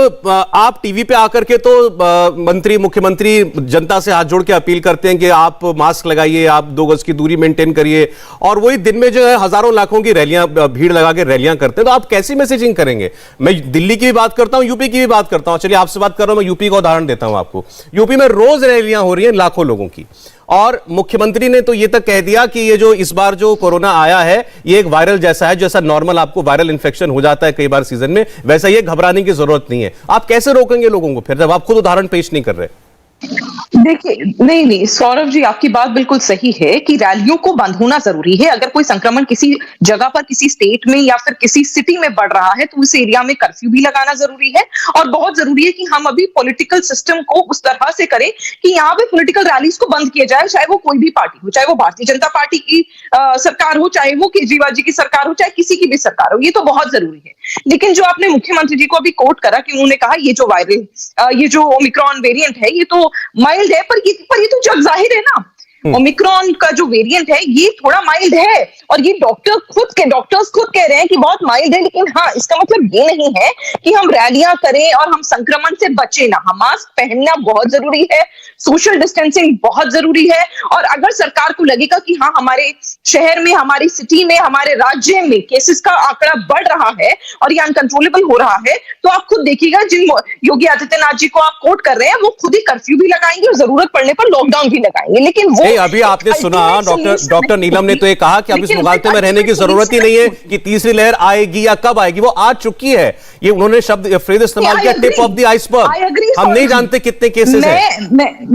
आप टीवी पे आकर के तो मंत्री मुख्यमंत्री जनता से हाथ जोड़ के अपील करते हैं कि आप मास्क लगाइए, आप 2 गज की दूरी मेंटेन करिए, और वही दिन में जो है हजारों लाखों की रैलियां, भीड़ लगा के रैलियां करते हैं, तो आप कैसी मैसेजिंग करेंगे? मैं दिल्ली की भी बात करता हूं, यूपी की भी बात करता हूं। चलिए आपसे बात कर रहा हूं, मैं यूपी का उदाहरण देता हूं आपको। यूपी में रोज रैलियां हो रही हैं लाखों लोगों की, और मुख्यमंत्री ने तो ये तक कह दिया कि ये जो इस बार जो कोरोना आया है ये एक वायरल जैसा है, जैसा नॉर्मल आपको वायरल इन्फेक्शन हो जाता है कई बार सीजन में, वैसा ये घबराने की जरूरत नहीं है। आप कैसे रोकेंगे लोगों को फिर, जब आप खुद उदाहरण पेश नहीं कर रहे?
देखिए, नहीं सौरभ जी, आपकी बात बिल्कुल सही है कि रैलियों को बंद होना जरूरी है। अगर कोई संक्रमण किसी जगह पर, किसी स्टेट में या फिर किसी सिटी में बढ़ रहा है तो उस एरिया में कर्फ्यू भी लगाना जरूरी है। और बहुत जरूरी है कि हम अभी पॉलिटिकल सिस्टम को उस तरह से करें कि यहाँ पे पॉलिटिकल रैलीज को बंद किया जाए, चाहे वो कोई भी पार्टी हो, चाहे वो भारतीय जनता पार्टी की सरकार हो, चाहे वो केजरीवाल जी की सरकार हो, चाहे किसी की भी सरकार हो। ये तो बहुत जरूरी है। लेकिन जो आपने मुख्यमंत्री जी को अभी कोट करा कि उन्होंने कहा ये जो वायरल, ये जो ओमिक्रॉन वेरिएंट है ये तो माइल्ड है, पर ये तो जग जाहिर है ना, ओमिक्रॉन का जो वेरिएंट है ये थोड़ा माइल्ड है, और ये डॉक्टर्स खुद कह रहे हैं कि बहुत माइल्ड है। लेकिन हाँ, इसका मतलब ये नहीं है कि हम रैलियां करें और हम संक्रमण से बचे ना। हम मास्क पहनना बहुत जरूरी है, सोशल डिस्टेंसिंग बहुत जरूरी है, और अगर सरकार को लगेगा कि हाँ हमारे शहर में, हमारी सिटी में, हमारे राज्य में केसेस का आंकड़ा बढ़ रहा है और ये अनकंट्रोलेबल हो रहा है, तो आप खुद देखिएगा, जिन योगी आदित्यनाथ जी को आप कोट कर रहे हैं वो खुद ही कर्फ्यू भी लगाएंगे और जरूरत पड़ने पर लॉकडाउन भी लगाएंगे। लेकिन वो
अभी आपने सुना डॉक्टर नीलम ने तो ये कहा कि अब इस मुगालते में रहने की जरूरत ही नहीं है कि तीसरी लहर आएगी या कब आएगी, वो आ चुकी है। ये उन्होंने फ्रेज इस्तेमाल किया, टिप ऑफ द आइसबर्ग। हम नहीं जानते कितने केसेस हैं।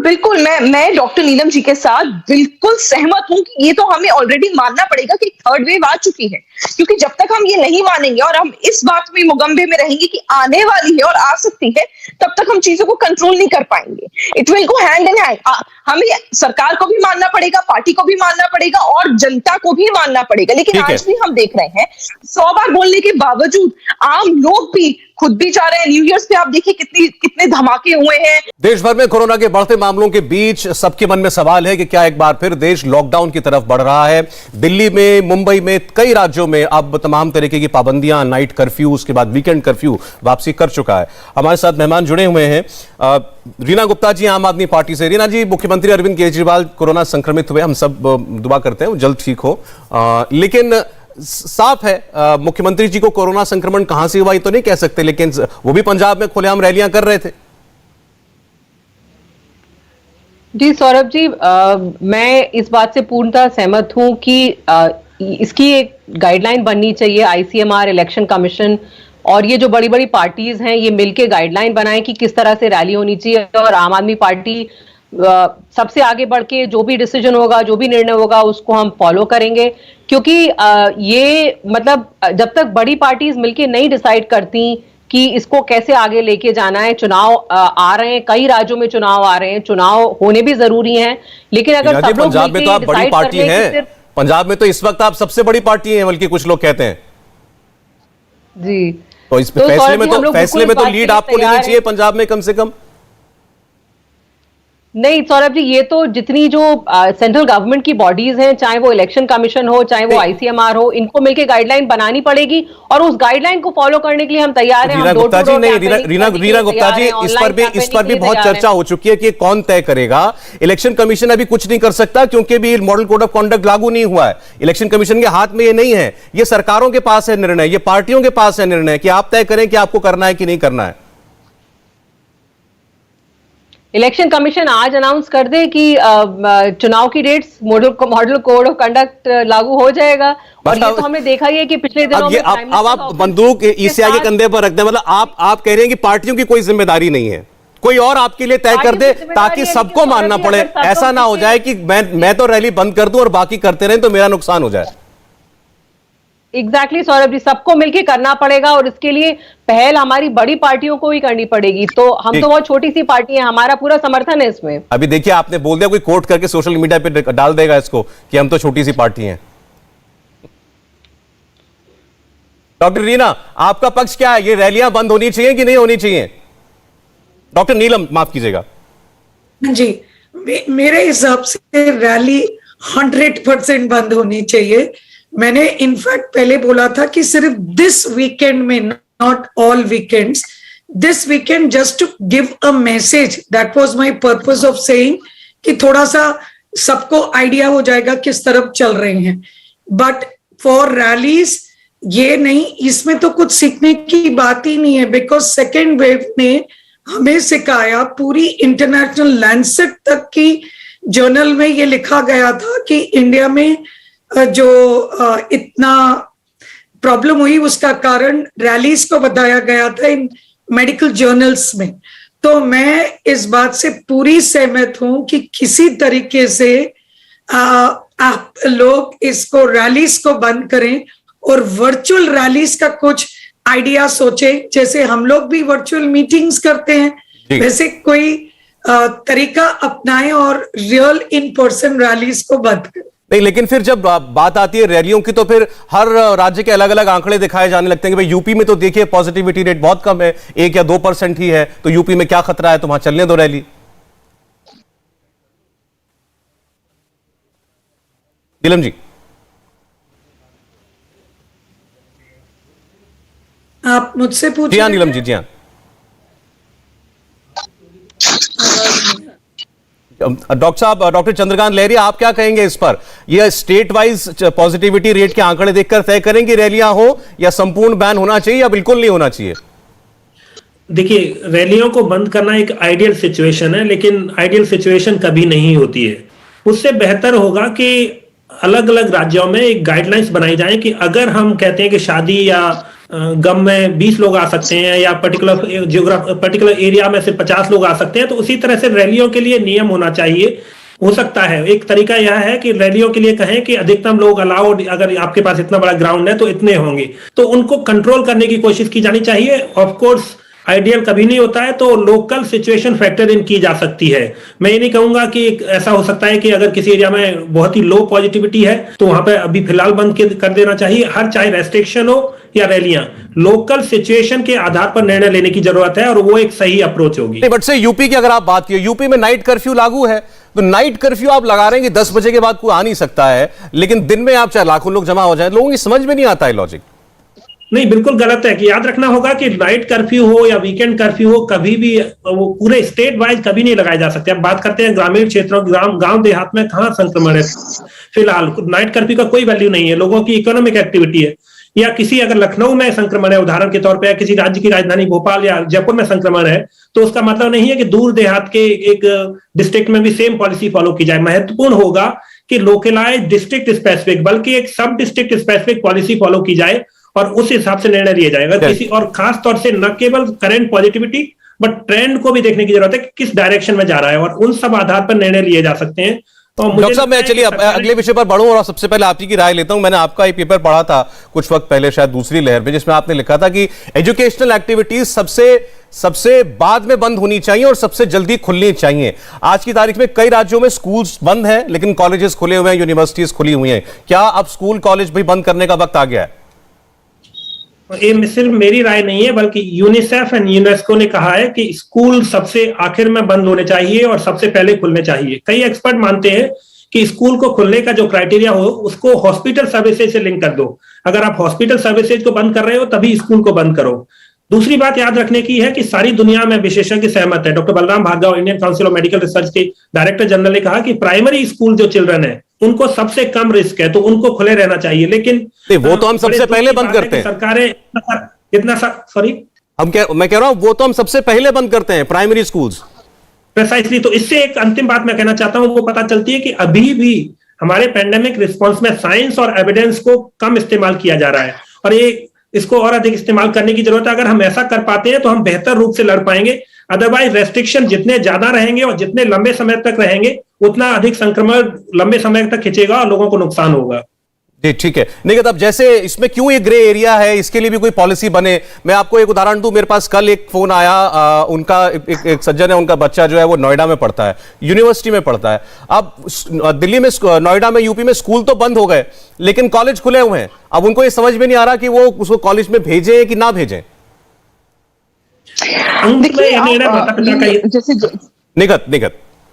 बिल्कुल मैं डॉक्टर नीलम जी के साथ बिल्कुल सहमत हूं कि ये तो हमें ऑलरेडी मानना पड़ेगा कि थर्ड वेव आ चुकी है, क्योंकि जब तक हम ये नहीं मानेंगे और हम इस बात में मुगम्बे में रहेंगे कि आने वाली है और आ सकती है, तब तक हम चीजों को कंट्रोल नहीं कर पाएंगे। It will go hand in hand. हमें सरकार को भी मानना पड़ेगा, पार्टी को भी मानना पड़ेगा और जनता को भी मानना पड़ेगा। लेकिन आज भी हम देख रहे हैं 100 बार बोलने के बावजूद आम लोग भी खुद भी जा रहे हैं। न्यू ईयर्स पे आप देखिए कितने धमाके हुए हैं।
देश भर में कोरोना के बढ़ते मामलों के बीच सबके मन में सवाल है कि क्या एक बार फिर देश लॉकडाउन की तरफ बढ़ रहा है। दिल्ली में, मुंबई में, कई राज्यों में अब तमाम तरीके की पाबंदियां, नाइट कर्फ्यू, उसके बाद वीकेंड कर्फ्यू वापसी कर चुका है। हमारे साथ मेहमान जुड़े हुए हैं रीना गुप्ता जी, आम आदमी पार्टी से। रीना जी, मुख्यमंत्री अरविंद केजरीवाल कोरोना संक्रमित हुए, हम सब दुआ करते हैं वो जल्द ठीक हो, लेकिन साफ है मुख्यमंत्री जी को कोरोना संक्रमण कहां से हुआ ये तो नहीं कह सकते, लेकिन वो भी पंजाब में खुलेआम रैलियां कर रहे थे।
जी सौरभ जी, मैं इस बात से पूर्णतः सहमत हूं कि इसकी एक गाइडलाइन बननी चाहिए। आईसीएमआर, इलेक्शन कमीशन और ये जो बड़ी बड़ी पार्टीज हैं ये मिलकर गाइडलाइन बनाएं कि किस तरह से रैली होनी चाहिए, और आम आदमी पार्टी सबसे आगे बढ़ के जो भी डिसीजन होगा, जो भी निर्णय होगा उसको हम फॉलो करेंगे। क्योंकि ये मतलब जब तक बड़ी पार्टीज मिलके नहीं डिसाइड करती कि इसको कैसे आगे लेके जाना है, चुनाव आ रहे हैं, कई राज्यों में चुनाव आ रहे हैं, चुनाव होने भी जरूरी हैं, लेकिन अगर सब लोग
पंजाब में तो आप बड़ी पार्टी हैं, पंजाब में तो इस वक्त आप सबसे बड़ी पार्टी हैं, बल्कि कुछ लोग कहते हैं
जी।
तो इस फैसले में तो लीड आपको लेनी चाहिए पंजाब में कम से कम।
नहीं सौरभ जी, ये तो जितनी जो सेंट्रल गवर्नमेंट की बॉडीज हैं, चाहे वो इलेक्शन कमीशन हो, चाहे वो आईसीएमआर हो, इनको मिलकर गाइडलाइन बनानी पड़ेगी और उस गाइडलाइन को फॉलो करने के लिए हम तैयार हैं।
रीना गुप्ता जी, इस पर भी बहुत चर्चा हो चुकी है कि कौन तय करेगा। इलेक्शन कमीशन अभी कुछ नहीं कर सकता क्योंकि भी मॉडल कोड ऑफ कॉन्डक्ट लागू नहीं हुआ है। इलेक्शन कमीशन के हाथ में ये नहीं है, ये सरकारों के पास है निर्णय, ये पार्टियों के पास है निर्णय कि आप तय करें कि आपको करना है कि नहीं करना है।
इलेक्शन कमीशन आज अनाउंस कर दे कि चुनाव की dates, model code of conduct लागू हो जाएगा, और ये तो हमने देखा ही है कि पिछले दिनों में
अब आप बंदूक ईसीआई के कंधे पर रख दें, मतलब आप कह रहे हैं कि पार्टियों की कोई जिम्मेदारी नहीं है, कोई और आपके लिए तय कर दे ताकि सबको मानना पड़े। ऐसा ना हो जाए कि मैं तो रैली बंद कर दूं और बाकी करते रहें तो मेरा नुकसान हो जाए।
एग्जैक्टली सौरभ जी, सबको मिलकर करना पड़ेगा और इसके लिए पहल हमारी बड़ी पार्टियों को ही करनी पड़ेगी। तो हम तो बहुत छोटी सी पार्टी है, हमारा पूरा समर्थन है इसमें।
अभी देखिए, आपने बोल दिया कोई कोट करके सोशल मीडिया पे डाल देगा इसको कि हम तो छोटी सी पार्टी हैं। डॉक्टर रीना, आपका पक्ष क्या है? ये रैलियां बंद होनी चाहिए कि नहीं होनी चाहिए? डॉक्टर नीलम, माफ कीजिएगा
जी, मेरे हिसाब से रैली 100% बंद होनी चाहिए। मैंने इनफैक्ट पहले बोला था कि सिर्फ दिस वीकेंड में, not all weekends, this weekend just to give a message, that was my purpose of saying कि थोड़ा सा सबको आइडिया हो जाएगा किस तरफ चल रहे हैं। बट फॉर रैलीज ये नहीं, इसमें तो कुछ सीखने की बात ही नहीं है, बिकॉज सेकेंड वेव ने हमें सिखाया, पूरी इंटरनेशनल लैंसेट तक की जर्नल में ये लिखा गया था कि इंडिया में जो इतना प्रॉब्लम हुई उसका कारण रैलीज को बताया गया था इन मेडिकल जर्नल्स में। तो मैं इस बात से पूरी सहमत हूं कि किसी तरीके से आप लोग इसको रैलीज को बंद करें और वर्चुअल रैलीज का कुछ आइडिया सोचे, जैसे हम लोग भी वर्चुअल मीटिंग्स करते हैं वैसे कोई तरीका अपनाएं और रियल इन पर्सन रैलीज को बंद करें।
नहीं, लेकिन फिर जब बात आती है रैलियों की तो फिर हर राज्य के अलग अलग आंकड़े दिखाए जाने लगते हैं कि भाई यूपी में तो देखिए पॉजिटिविटी रेट बहुत कम है, 1 या 2% ही है, तो यूपी में क्या खतरा है, तो वहां चलने दो रैली। नीलम जी,
आप मुझसे पूछिए।
जी हाँ नीलम जी, जी हाँ। डॉक्टर साहब, डॉक्टर चंद्रकांत लहरिया, आप क्या कहेंगे इस पर? यह स्टेट वाइज पॉजिटिविटी रेट के आंकड़े देखकर तय करेंगे रैलियां हो या संपूर्ण बैन होना चाहिए या बिल्कुल नहीं होना चाहिए?
देखिए, रैलियों को बंद करना एक आइडियल सिचुएशन है, लेकिन आइडियल सिचुएशन कभी नहीं होती है। उससे बेहतर होगा कि अलग अलग राज्यों में एक गाइडलाइंस बनाई जाए कि अगर हम कहते हैं कि शादी या गम में 20 लोग आ सकते हैं या पर्टिकुलर एरिया में सिर्फ 50 लोग आ सकते हैं, तो उसी तरह से रैलियों के लिए नियम होना चाहिए। हो सकता है एक तरीका यह है कि रैलियों के लिए कहें कि अधिकतम लोग अलाउड, अगर आपके पास इतना बड़ा ग्राउंड है तो इतने होंगे, तो उनको कंट्रोल करने की कोशिश की जानी चाहिए। ऑफ कोर्स आइडियल कभी नहीं होता है, तो लोकल सिचुएशन फैक्टर इन की जा सकती है। मैं ये नहीं कहूंगा कि ऐसा हो सकता है कि अगर किसी एरिया में बहुत ही लो पॉजिटिविटी है तो वहां पे अभी फिलहाल बंद कर देना चाहिए। हर चाहे रेस्ट्रिक्शन हो या रैलियां, लोकल सिचुएशन के आधार पर निर्णय लेने की जरूरत है और वो एक सही अप्रोच होगी।
बट से यूपी की अगर आप बात की, यूपी में नाइट कर्फ्यू लागू है, तो नाइट कर्फ्यू आप लगा रहे हैं कि 10 बजे के बाद कोई आ नहीं सकता है, लेकिन दिन में आप चाहे लाखों लोग जमा हो जाए, लोगों की समझ में नहीं आता है लॉजिक।
नहीं, बिल्कुल गलत है। कि याद रखना होगा कि नाइट कर्फ्यू हो या वीकेंड कर्फ्यू हो, कभी भी वो पूरे स्टेट वाइज कभी नहीं लगाए जा सकते। अब बात करते हैं ग्रामीण क्षेत्रों, गांव देहात में कहां संक्रमण है, फिलहाल नाइट कर्फ्यू का कोई वैल्यू नहीं है, लोगों की इकोनॉमिक एक्टिविटी है। या किसी अगर लखनऊ में संक्रमण है उदाहरण के तौर पे, या किसी राज्य की राजधानी भोपाल या जयपुर में संक्रमण है, तो उसका मतलब नहीं है कि दूर देहात के एक डिस्ट्रिक्ट में भी सेम पॉलिसी फॉलो की जाए। महत्वपूर्ण होगा कि लोकलाइज डिस्ट्रिक्ट स्पेसिफिक, बल्कि एक सब डिस्ट्रिक्ट स्पेसिफिक पॉलिसी फॉलो की जाए और उस हिसाब से निर्णय लिया जाएगा। किसी और खास तौर से न केवल करंट पॉजिटिविटी बट ट्रेंड को भी देखने की जरूरत है कि किस डायरेक्शन में जा रहा है, और उन सब आधार पर निर्णय लिए जा सकते हैं।
डॉक्टर साहब, मैं चलिए अगले विषय पर बढ़ूं और सबसे पहले आप ही की राय लेता हूं। मैंने आपका एक पेपर पढ़ा था कुछ वक्त पहले, शायद दूसरी लहर में, जिसमें आपने लिखा था कि एजुकेशनल एक्टिविटीज सबसे बाद में बंद होनी चाहिए और सबसे जल्दी खुलनी चाहिए। आज की तारीख में कई राज्यों में स्कूल्स बंद हैं लेकिन कॉलेजेस खुले हुए हैं, यूनिवर्सिटीज खुली हुई हैं। क्या अब स्कूल कॉलेज भी बंद करने का वक्त आ गया है?
ये सिर्फ मेरी राय नहीं है, बल्कि यूनिसेफ एंड यूनेस्को ने कहा है कि स्कूल सबसे आखिर में बंद होने चाहिए और सबसे पहले खुलने चाहिए। कई एक्सपर्ट मानते हैं कि स्कूल को खुलने का जो क्राइटेरिया हो उसको हॉस्पिटल सर्विसेज से लिंक कर दो। अगर आप हॉस्पिटल सर्विसेज को बंद कर रहे हो तभी स्कूल को बंद करो। दूसरी बात याद रखने की है कि सारी दुनिया में विशेषज्ञ सहमत है। Doctor Balram Bhargava, Indian Council of Medical Research के डायरेक्टर जनरल, ने कहा कि प्राइमरी स्कूल जो चिल्ड्रन है उनको सबसे कम रिस्क है, तो उनको खुले रहना चाहिए। लेकिन
वो तो हम सबसे पहले बंद करते हैं।
सरकारें इतना सॉरी
मैं कह रहा हूं वो तो हम सबसे पहले बंद करते हैं, प्राइमरी स्कूल्स।
प्रिसाइसली। तो इससे एक अंतिम बात मैं कहना चाहता हूं, वो पता चलती है कि अभी भी हमारे पेंडेमिक रिस्पांस में साइंस और एविडेंस को कम इस्तेमाल किया जा रहा है, और ये इसको और अधिक इस्तेमाल करने की जरूरत है। अगर हम ऐसा कर पाते हैं तो हम बेहतर रूप से लड़ पाएंगे। अदरवाइज रेस्ट्रिक्शन जितने ज्यादा रहेंगे और जितने लंबे समय तक रहेंगे उतना अधिक संक्रमण लंबे समय तक खिंचेगा और लोगों को नुकसान होगा।
जी ठीक है। निगत, अब जैसे इसमें क्यों ये ग्रे एरिया है, इसके लिए भी कोई पॉलिसी बने। मैं आपको एक उदाहरण दूं, मेरे पास कल एक फोन आया, उनका एक सज्जन है, उनका बच्चा जो है वो नोएडा में पढ़ता है, यूनिवर्सिटी में पढ़ता है। अब दिल्ली में, नोएडा में, यूपी में स्कूल तो बंद हो गए लेकिन कॉलेज खुले हुए हैं। अब उनको ये समझ में नहीं आ रहा कि वो उसको कॉलेज में भेजें कि ना भेजें। निगत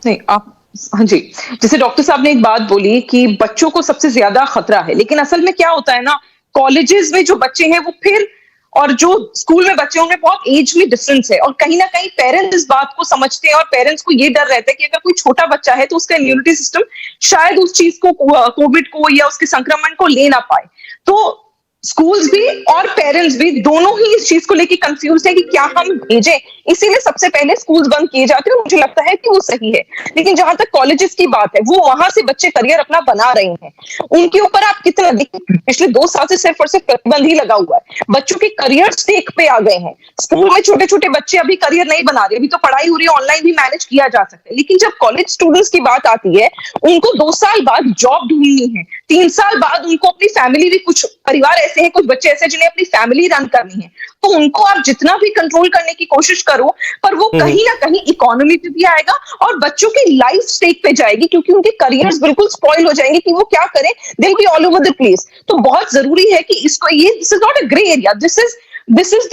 नहीं, आप, हाँ जी, जैसे डॉक्टर साहब ने एक बात बोली कि बच्चों को सबसे ज्यादा खतरा है, लेकिन असल में क्या होता है ना, कॉलेजेस में जो बच्चे हैं वो फिर, और जो स्कूल में बच्चे होंगे, बहुत एज में डिफरेंस है, और कहीं ना कहीं पेरेंट्स इस बात को समझते हैं और पेरेंट्स को ये डर रहता है कि अगर कोई छोटा बच्चा है तो उसका इम्यूनिटी सिस्टम शायद उस चीज को, कोविड को या उसके संक्रमण को ले ना पाए। तो स्कूल्स भी और पेरेंट्स भी दोनों ही इस चीज को लेके कंफ्यूज है कि क्या हम भेजें, इसीलिए सबसे पहले स्कूल्स बंद किए जाते हैं। मुझे लगता है कि वो सही है। लेकिन जहां तक कॉलेजेस की बात है, वो वहां से बच्चे करियर अपना बना रहे हैं, उनके ऊपर आप कितना देखिए, पिछले 2 साल से सिर्फ और सिर्फ प्रतिबंध ही लगा हुआ है। बच्चों के करियर स्टेक पे आ गए हैं। स्कूल में छोटे छोटे बच्चे अभी करियर नहीं बना रहे, अभी तो पढ़ाई हो रही है, ऑनलाइन भी मैनेज किया जा सकता है। लेकिन जब कॉलेज स्टूडेंट्स की बात आती है, उनको 2 साल बाद जॉब ढूंढनी है, 3 साल बाद उनको अपनी फैमिली भी, कुछ परिवार ऐसे हैं, कुछ बच्चे ऐसे जिन्हें अपनी फैमिली रन करनी है, तो उनको आप जितना भी कंट्रोल करने की कोशिश करो, पर वो कहीं ना कहीं इकोनॉमी पे भी आएगा और बच्चों की लाइफ स्टेक पे जाएगी, क्योंकि उनके करियर्स बिल्कुल स्पॉइल हो जाएंगे कि वो क्या करें, they will be all over the place. तो बहुत जरूरी है कि इसको, ये this is not a grey area, this is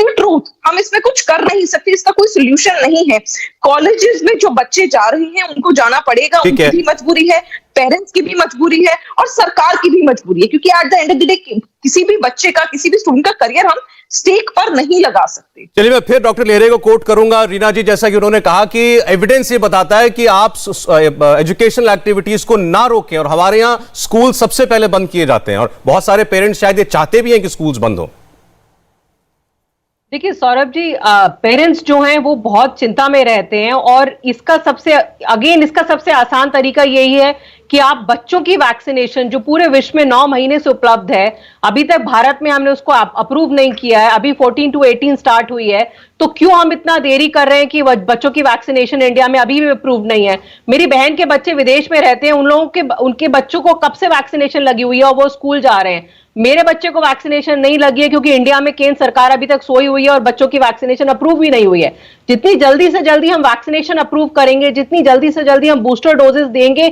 the truth. हम इसमें कुछ कर नहीं सकते, इसका कोई सोल्यूशन नहीं है। कॉलेजेस में जो बच्चे जा रहे हैं उनको जाना पड़ेगा, उनकी भी मजबूरी है, पेरेंट्स की भी मजबूरी है और सरकार की भी मजबूरी है, क्योंकि at the end of the day किसी भी बच्चे का, किसी भी स्टूडेंट का करियर हम स्टेक पर नहीं लगा सकते।
चलिए, मैं फिर डॉक्टर लेहरे को कोट करूंगा। रीना जी, जैसा कि उन्होंने कहा कि एविडेंस ये बताता है कि आप एजुकेशनल एक्टिविटीज को ना रोकें, और हमारे यहां स्कूल सबसे पहले बंद किए जाते हैं, और बहुत सारे पेरेंट्स शायद ये चाहते भी हैं कि स्कूल्स बंद हो।
देखिए सौरभ जी, पेरेंट्स जो हैं वो बहुत चिंता में रहते हैं, और इसका सबसे आसान तरीका यही है कि आप बच्चों की वैक्सीनेशन, जो पूरे विश्व में 9 महीने से उपलब्ध है, अभी तक भारत में हमने उसको अप्रूव नहीं किया है, अभी 14 to 18 स्टार्ट हुई है, तो क्यों हम इतना देरी कर रहे हैं कि बच्चों की वैक्सीनेशन इंडिया में अभी भी अप्रूव नहीं है। मेरी बहन के बच्चे विदेश में रहते हैं, उनके बच्चों को कब से वैक्सीनेशन लगी हुई है और वो स्कूल जा रहे हैं। मेरे बच्चे को वैक्सीनेशन नहीं लगी है क्योंकि इंडिया में केंद्र सरकार अभी तक सोई हुई है और बच्चों की वैक्सीनेशन अप्रूव भी नहीं हुई है। जितनी जल्दी से जल्दी हम वैक्सीनेशन अप्रूव करेंगे, जितनी जल्दी से जल्दी हम बूस्टर डोजेस देंगे,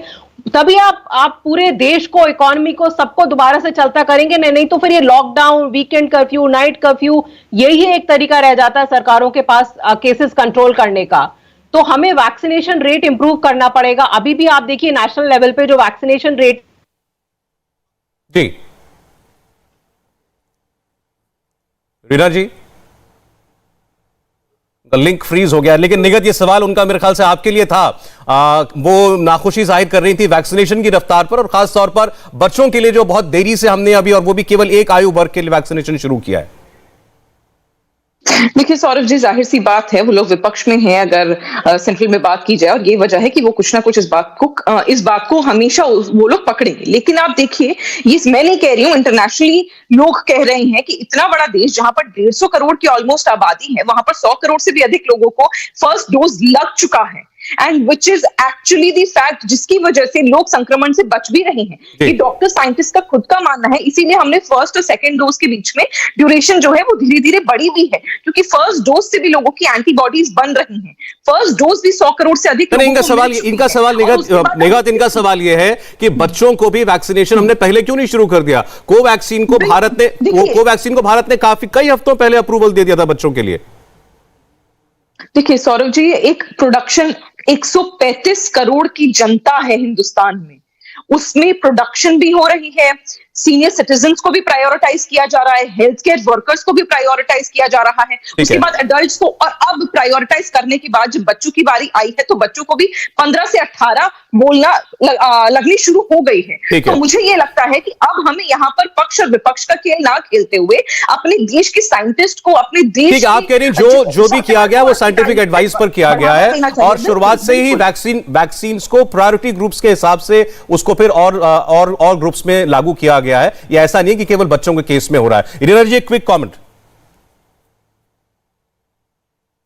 तभी आप पूरे देश को, इकोनॉमी को, सबको दोबारा से चलता करेंगे। नहीं तो फिर ये lockdown, weekend curfew, night curfew, यही एक तरीका रह जाता है सरकारों के पास केसेस कंट्रोल करने का। तो हमें वैक्सीनेशन रेट इंप्रूव करना पड़ेगा। अभी भी आप देखिए नेशनल लेवल पे जो वैक्सीनेशन रेट।
जी रीना जी, लिंक फ्रीज हो गया। लेकिन निगत, ये सवाल उनका मेरे ख्याल से आपके लिए था। वो नाखुशी जाहिर कर रही थी वैक्सीनेशन की रफ्तार पर, और खास तौर पर बच्चों के लिए जो बहुत देरी से हमने अभी, और वो भी केवल एक आयु वर्ग के लिए वैक्सीनेशन शुरू किया है।
देखिए सौरभ जी, जाहिर सी बात है वो लोग विपक्ष में हैं अगर सेंट्रल में बात की जाए, और ये वजह है कि वो कुछ ना कुछ इस बात को हमेशा वो लोग पकड़ेंगे। लेकिन आप देखिए, ये मैं नहीं कह रही हूँ, इंटरनेशनली लोग कह रहे हैं कि इतना बड़ा देश जहां पर 150 करोड़ की ऑलमोस्ट आबादी है, वहां पर 100 करोड़ से भी अधिक लोगों को फर्स्ट डोज लग चुका है, and which is actually the fact, जिसकी वजह से लोग संक्रमण से बच भी रहे हैं। ये डॉक्टर साइंटिस्ट का खुद का मानना है। इसीलिए हमने फर्स्ट और सेकंड डोज के बीच में ड्यूरेशन जो है वो धीरे धीरे बढ़ी भी है, क्योंकि फर्स्ट डोज से भी लोगों की एंटीबॉडीज बन रही हैं। फर्स्ट डोज भी 100 करोड़ से अधिक
इनका सवाल ये है कि बच्चों को भी वैक्सीनेशन हमने पहले क्यों नहीं शुरू कर दिया। कोवैक्सीन को भारत ने कई हफ्तों पहले अप्रूवल दे दिया था बच्चों के लिए।
देखिए सौरभ जी, एक प्रोडक्शन 135 करोड़ की जनता है हिंदुस्तान में, उसमें प्रोडक्शन भी हो रही है, सीनियर सिटीजन्स को भी प्रायोरिटाइज किया जा रहा है, हेल्थ केयर वर्कर्स को भी प्रायोरिटाइज किया जा रहा है, उसके बाद एडल्ट्स को, और अब प्रायोरिटाइज करने के बाद जब बच्चों की बारी आई है तो बच्चों को भी 15 से 18 बोलना लगनी शुरू हो गई है। तो मुझे ये लगता है कि अब हमें यहाँ पर पक्ष और विपक्ष का खेल ना खेलते हुए अपने देश के साइंटिस्ट को, अपने देश,
आप कह रही हैं जो भी किया गया वो साइंटिफिक एडवाइस पर किया गया है, और शुरुआत से ही वैक्सीन को प्रायोरिटी ग्रुप्स के हिसाब से उसको फिर और ग्रुप्स में लागू किया गया है। ये ऐसा नहीं है कि केवल बच्चों के केस में हो रहा है। रीना जी, एक क्विक कमेंट।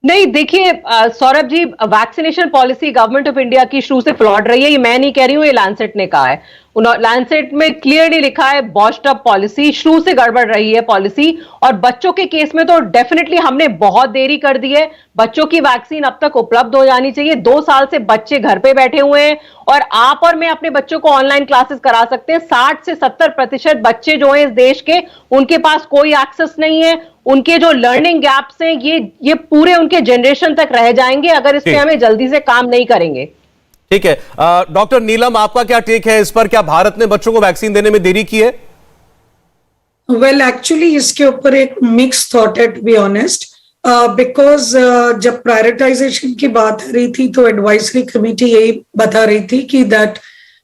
नहीं, देखिए Saurabh ji, vaccination policy government of India की शुरू से फ्लॉड रही है। ये मैं नहीं कह रही हूँ, ये लैंसेट ने कहा है। लैंसेट में क्लियरली लिखा है बॉश्ड अप पॉलिसी, शुरू से गड़बड़ रही है पॉलिसी। और बच्चों के केस में तो डेफिनेटली हमने बहुत देरी कर दी है। बच्चों की वैक्सीन अब तक उपलब्ध हो जानी चाहिए। 2 साल से बच्चे घर पे बैठे हुए हैं और आप और मैं अपने बच्चों को ऑनलाइन क्लासेस करा सकते हैं। 60 से 70% बच्चे जो हैं इस देश के, उनके पास कोई एक्सेस नहीं है। उनके जो लर्निंग गैप्स हैं ये पूरे उनके जनरेशन तक रह जाएंगे अगर इस पे हमें जल्दी से काम नहीं करेंगे।
ठीक है, डॉक्टर नीलम, आपका क्या टेक है इस पर? क्या भारत ने बच्चों को वैक्सीन देने में देरी की है?
वेल, एक्चुअली इसके ऊपर एक मिक्स थॉट है, टू बी ऑनेस्ट, बिकॉज जब प्रायोरिटाइजेशन की बात आ रही थी तो एडवाइजरी कमेटी यही बता रही थी कि दैट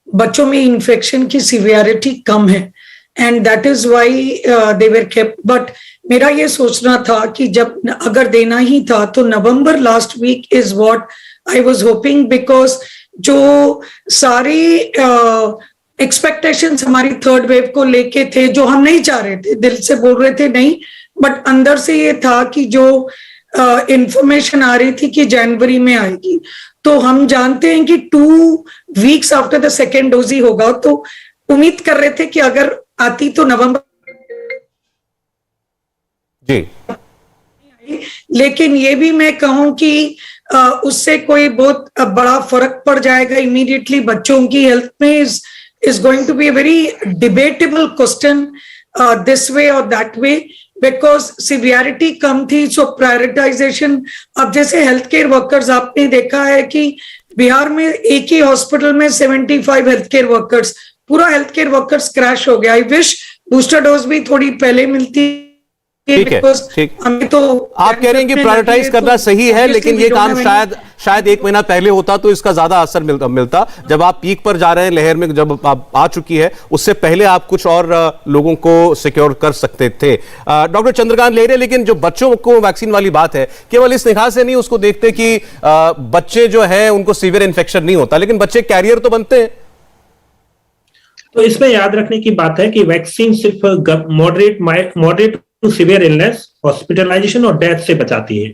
बच्चों में इन्फेक्शन की सिवियरिटी कम है and that is why they were kept. But मेरा ये सोचना था कि जब अगर देना ही था तो November last week is what I was hoping, because जो सारी एक्सपेक्टेशंस हमारी थर्ड वेव को लेके थे, जो हम नहीं चाह रहे थे, दिल से बोल रहे थे नहीं, बट अंदर से ये था कि जो इंफॉर्मेशन आ रही थी कि जनवरी में आएगी, तो हम जानते हैं कि 2 weeks after the second dose ही होगा, तो उम्मीद कर रहे थे कि अगर आती तो नवंबर जी। लेकिन ये भी मैं कहूं कि उससे कोई बहुत बड़ा फर्क पड़ जाएगा इमीडिएटली बच्चों की हेल्थ में is going to be a very debatable question this way or that way, because severity कम थी, so prioritization। अब जैसे हेल्थ केयर वर्कर्स, आपने देखा है कि बिहार में एक ही हॉस्पिटल में 75 हेल्थ केयर वर्कर्स, पूरा हेल्थ केयर वर्कर्स क्रैश हो गया। आई विश बूस्टर डोज भी थोड़ी पहले मिलती।
ठीक है, ठीक। तो आप कह रहे हैं कि प्रायोरिटाइज करना सही है, लेकिन ये काम शायद 1 महीना पहले होता तो इसका ज्यादा असर मिलता। जब आप पीक पर जा रहे हैं, लहर में जब आप आ चुकी है, उससे पहले आप कुछ और लोगों को सिक्योर कर सकते थे। डॉक्टर चंद्रकांत लेरे, लेकिन जो बच्चों को वैक्सीन वाली बात है, केवल इस निगाह से नहीं उसको देखते कि बच्चे जो है उनको सीवियर इन्फेक्शन नहीं होता, लेकिन बच्चे कैरियर तो बनते हैं।
तो इसमें याद रखने की बात है कि वैक्सीन सिर्फ moderate to severe illness, hospitalisation और डेथ से बचाती है।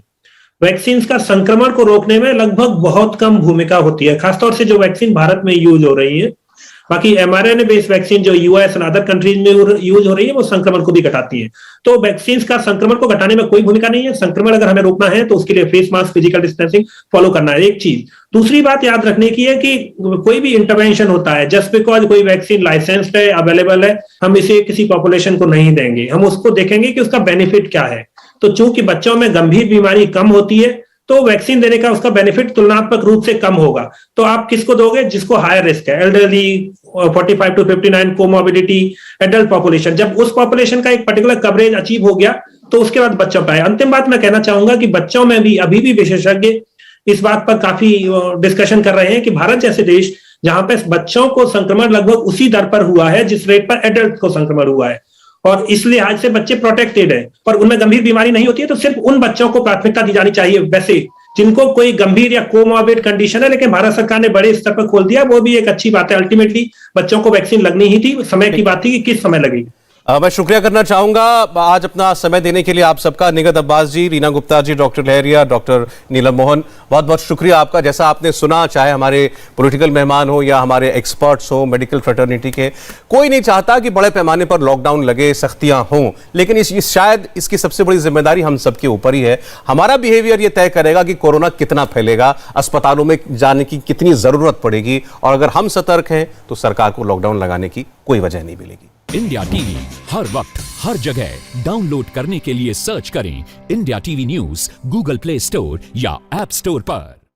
वैक्सीन का संक्रमण को रोकने में लगभग बहुत कम भूमिका होती है, खासतौर से जो वैक्सीन भारत में यूज हो रही है। बाकी mRNA बेस्ड वैक्सीन जो यूएस और अदर कंट्रीज में यूज हो रही है, वो संक्रमण को भी घटाती है। तो वैक्सीन का संक्रमण को घटाने में कोई भूमिका नहीं है। संक्रमण अगर हमें रोकना है तो उसके लिए face mask, physical distancing follow करना है, एक चीज। दूसरी बात याद रखने की है कि कोई भी इंटरवेंशन होता है, जस्ट बिकॉज कोई वैक्सीन लाइसेंस्ड है, अवेलेबल है, हम इसे किसी पॉपुलेशन को नहीं देंगे। हम उसको देखेंगे कि उसका बेनिफिट क्या है। तो चूंकि बच्चों में गंभीर बीमारी कम होती है, तो वैक्सीन देने का उसका बेनिफिट तुलनात्मक रूप से कम होगा। तो आप किसको दोगे? जिसको हायर रिस्क है, elderly, 45 to 59, comorbidity, adult population. जब उस पॉपुलेशन का एक पर्टिकुलर कवरेज अचीव हो गया तो उसके बाद बच्चों पर आए। अंतिम बात मैं कहना चाहूंगा कि बच्चों में भी अभी भी विशेषज्ञ इस बात पर काफी डिस्कशन कर रहे हैं कि भारत जैसे देश, जहां पे बच्चों को संक्रमण लगभग उसी दर पर हुआ है जिस रेट पर एडल्ट को संक्रमण हुआ है, और इस लिहाज से बच्चे प्रोटेक्टेड है, पर उनमें गंभीर बीमारी नहीं होती है, तो सिर्फ उन बच्चों को प्राथमिकता दी जानी चाहिए वैसे जिनको कोई गंभीर या कोमॉर्बिड कंडीशन है। लेकिन भारत सरकार ने बड़े स्तर पर खोल दिया, वो भी एक अच्छी बात है। अल्टीमेटली बच्चों को वैक्सीन लगनी ही थी, समय की बात थी कि किस समय लगेगी।
मैं शुक्रिया करना चाहूंगा आज अपना समय देने के लिए आप सबका। निगत अब्बास जी, रीना गुप्ता जी, डॉक्टर लहरिया, डॉक्टर नीलम मोहन, बहुत बहुत शुक्रिया आपका। जैसा आपने सुना, चाहे हमारे पॉलिटिकल मेहमान हो या हमारे एक्सपर्ट्स हो मेडिकल फ्रेटर्निटी के, कोई नहीं चाहता कि बड़े पैमाने पर लॉकडाउन लगे, सख्तियां हों, लेकिन शायद इसकी सबसे बड़ी जिम्मेदारी हम सबके ऊपर ही है। हमारा बिहेवियर ये तय करेगा कि कोरोना कितना फैलेगा, अस्पतालों में जाने की कितनी जरूरत पड़ेगी, और अगर हम सतर्क हैं तो सरकार को लॉकडाउन लगाने की कोई वजह नहीं मिलेगी।
इंडिया टीवी हर वक्त हर जगह डाउनलोड करने के लिए सर्च करें India TV news Google play store या ऐप स्टोर पर।